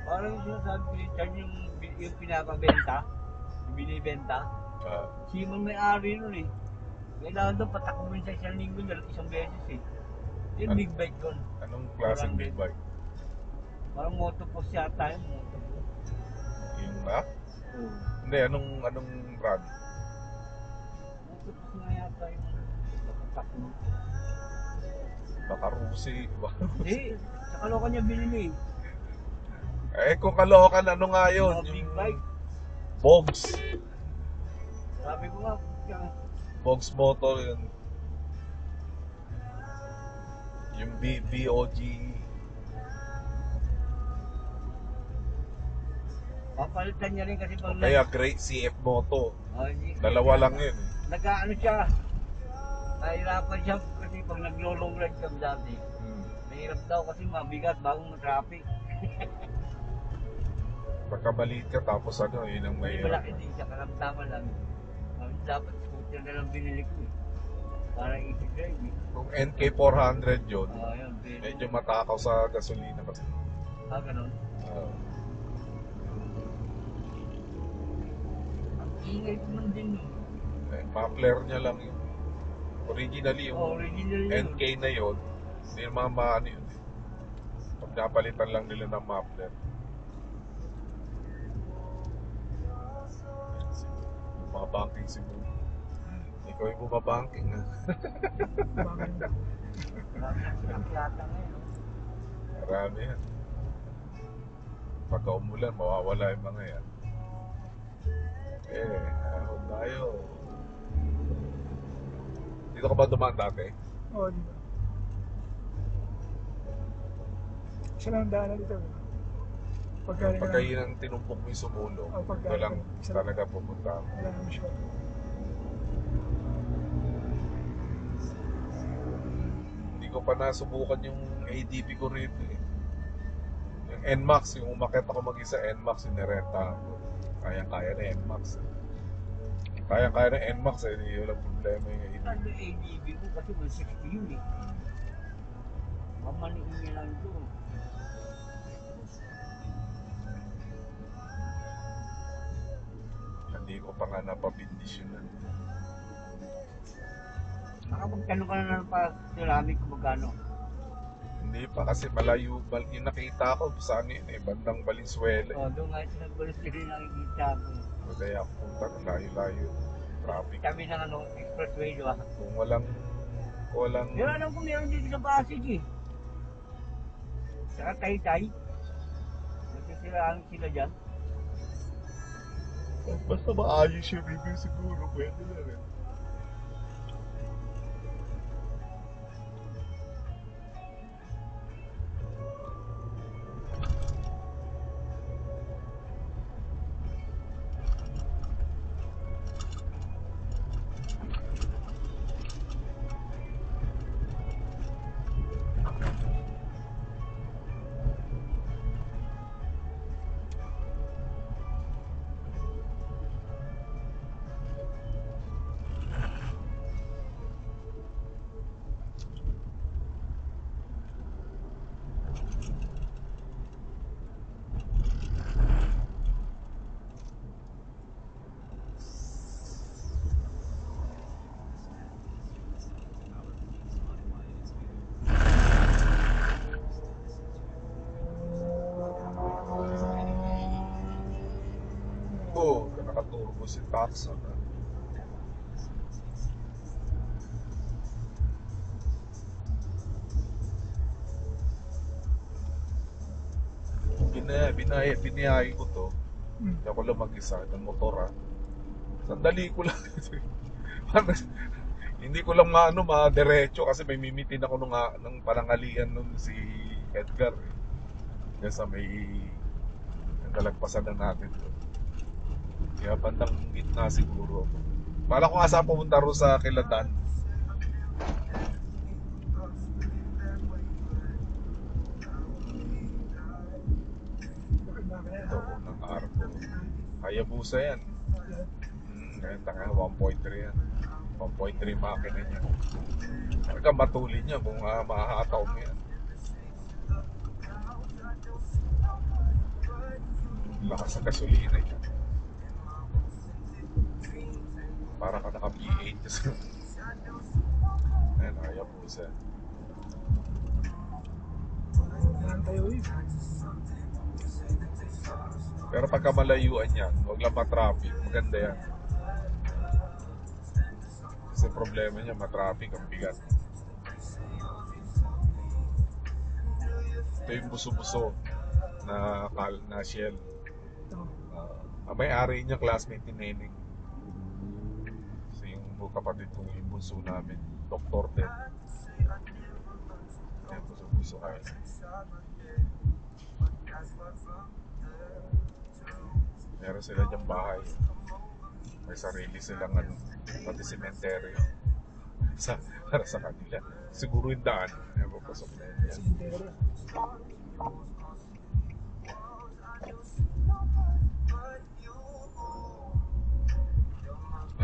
Parang sinasabi ko dyan yung pinapabenta, yung binibenta. Simon may-ari nun eh. Kailangan doon patakbuhin sa isang linggo na isang beses eh. Yung big bike yun. Anong klaseng big bike? Parang motocross yata yung motocross. Yung ba? Hindi, anong brand? Motocross nga yata yung nakatakbo. Baka Rusi. Hindi, sa Caloocan niya binili. Eh, kung Caloocan, ano nga yun? Yung big bike. Bogs. Sabi ko nga, Bogs motor yun. Yung BOG. papalitan niya rin kasi pag Kaya Great CF Moto. hindi, Dalawa lang yun. nag-ano siya. Nahirapan siya kasi pag naglo-long ride kami dati. Mahirap daw kasi mabigat bagong traffic. Pagkabaliit ka tapos ano, yun ang Hindi mahirap. malaki din siya, karamdaman lang. Dapat scooter na lang binili ko eh. Para easy drive eh. Kung NK 400 yun, Yun, medyo matakaw sa gasolina kasi. Ganun. Ang ingay ko man din nun. Muffler niya lang yun. Originally yung Original yun. NK na yun, hindi naman maano yun. Pag napalitan lang nila ng muffler. Bumabanking siguro. Ikaw yung bumabanking ha. Plata ngayon. Marami yan. Pagka umulan, mawawala yung mga yan. Ahon tayo. Dito ka ba dumaan dati? Oo, dito. Isa lang ang daanan dito. Pagka yun ang tinumpok mo yung sumulong, ito lang talaga pupunta. Wala naman siya. Hindi ko pa nasubukan yung ADP ko rito eh. Yung NMAX, yung umakit ako mag-isa, NMAX yung nirenta ko. Kaya-kaya na NMAX. Kaya-kaya na NMAX eh, hindi walang problema yung ADP. Ano yung ADB ko kasi 160 yun eh. Mamaniin niya lang ito. Hindi ko pa nga napabindisyonan. Nakapagkano ka na ng ceramic kung magkano? Hindi pa kasi malayo, yung nakita ko sa ano yun eh, bandang Valenzuela. Doon nga ito nagbalas din nakikita ko. Kaya ako punta, layo-layo. Traffic. Kami ng expressway, di ba? Kung walang Pero alam ko meron dito sa Pasig eh. Saka Taytay. Nagsisiraan sila dyan. basta maayos yung review siguro, pwede na rin. Nakaturbo si Taxon. Binayahe ko to. Hindi ako lang mag-isa ng motor. Sandali ko lang. Hindi ko lang ma-diretso kasi may mimitin ako nung panangalian nun si Edgar. Kaya sa may nalagpasan na natin to. Kaya bandang gitna siguro. Pala ko nga saan pumunta ro sa Kiladan. Ito, unang arko. Hayabusa yan. Ngayon tanga 1.3 yan. 1.3 makina niya. Talaga matulin niya kung mahataw mo yan. Lakas ng gasolina yan. Para ka naka-P8 kasi. Ayan, ayaw po siya. Naman tayo eh. Pero pagka malayuan yan, huwag lang ma-traffic. Maganda yan. Kasi problema niya, ma-traffic ang bigat. Ito yung buso-buso na Shell. Ito. Ang may-ari niya, classmate ni Neneng. Kasi yung kapatid kong yung bunso namin, Dr. Ted. Yan, buso-buso kayo. Meron sila diyang bahay. May sarili silang ano, pati cemetery. Para sa kanila. Siguro yung daan. Ewan ko sa plan. Sindero.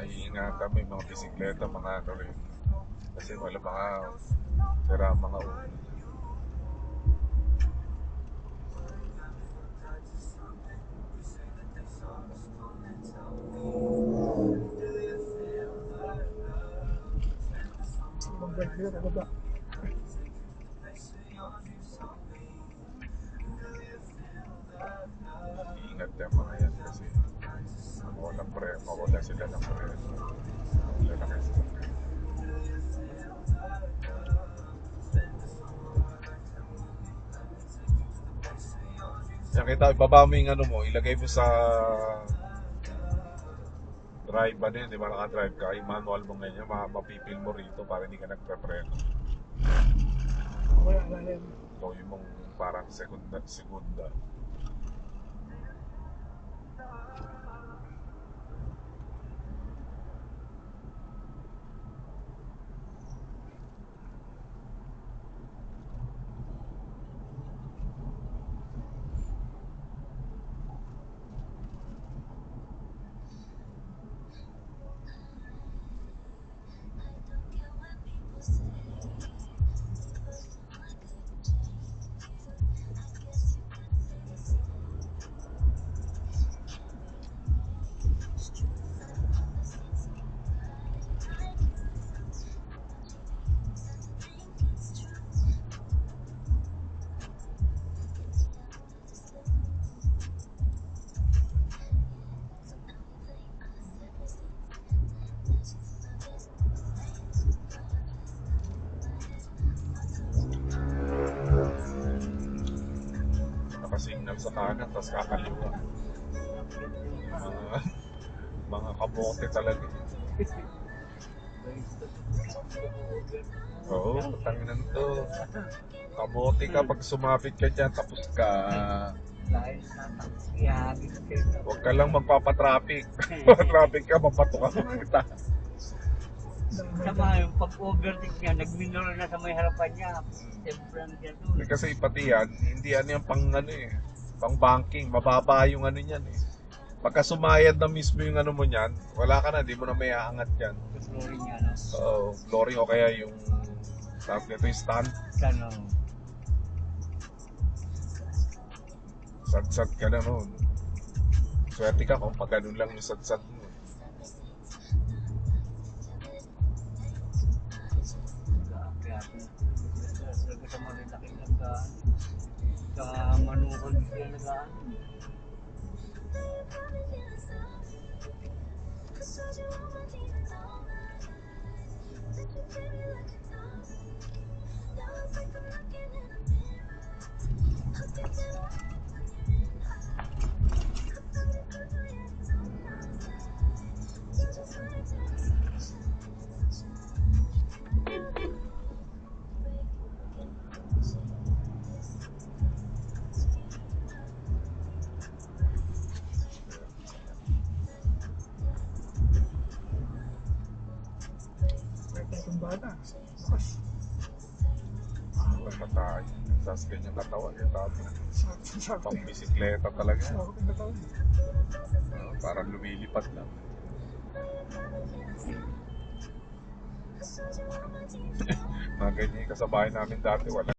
Iingatan mo yung mga bisikleta, mga ano rin. Kasi wala mga sira mga ulo. Ibang bike nila, bababa. Iingat yung mga yan kasi mawala sila ng pre. Wala na kayo sa pre. Yan kita, ibaba mo yung ano mo, ilagay mo sa drive ba din, di ba naka-drive ka, yung manual mo ngayon, mapipil mo rito para hindi ka nagpe-preno. Wala na yan. So yung mong parang segunda. Nakasignal sa kanan, tapos kakaliwa. Mga kabote talaga. Oo, tanginan to. Kabote ka, pag sumapit ka dyan, tapos ka. Dahil sa ihagis kayo. Huwag ka lang magpapatraffic. Traffic ka, mapatukan mo kita. Sama yung pag-overtake niya, nag-minor na sa may harapan niya. Siyempre ang siya doon. Kasi pati yan, hindi ano yung pang ano eh, pang banking, mababa yung ano niyan eh. Pagka sumayad na mismo yung ano mo niyan, wala ka na, di mo na may aangat yan. Yung glory niya, no? Oo, flooring o kaya yung tawag nito yung stand. Ano, Sad-sad ka na noon. Swerte ka kung pag ganun lang yung sad-sad mo. kaya talaga sa malalaking nagdaan. Sa manukag siya nagdaan. Itong bata. Bukas. Wala tayo. Tapos ganyan katawan. Tapos Sakto. pang bisikleta talaga. Sakto yung katawan. Parang lumilipad lang. Mga ganyan yung kasabahay namin dati. Wala.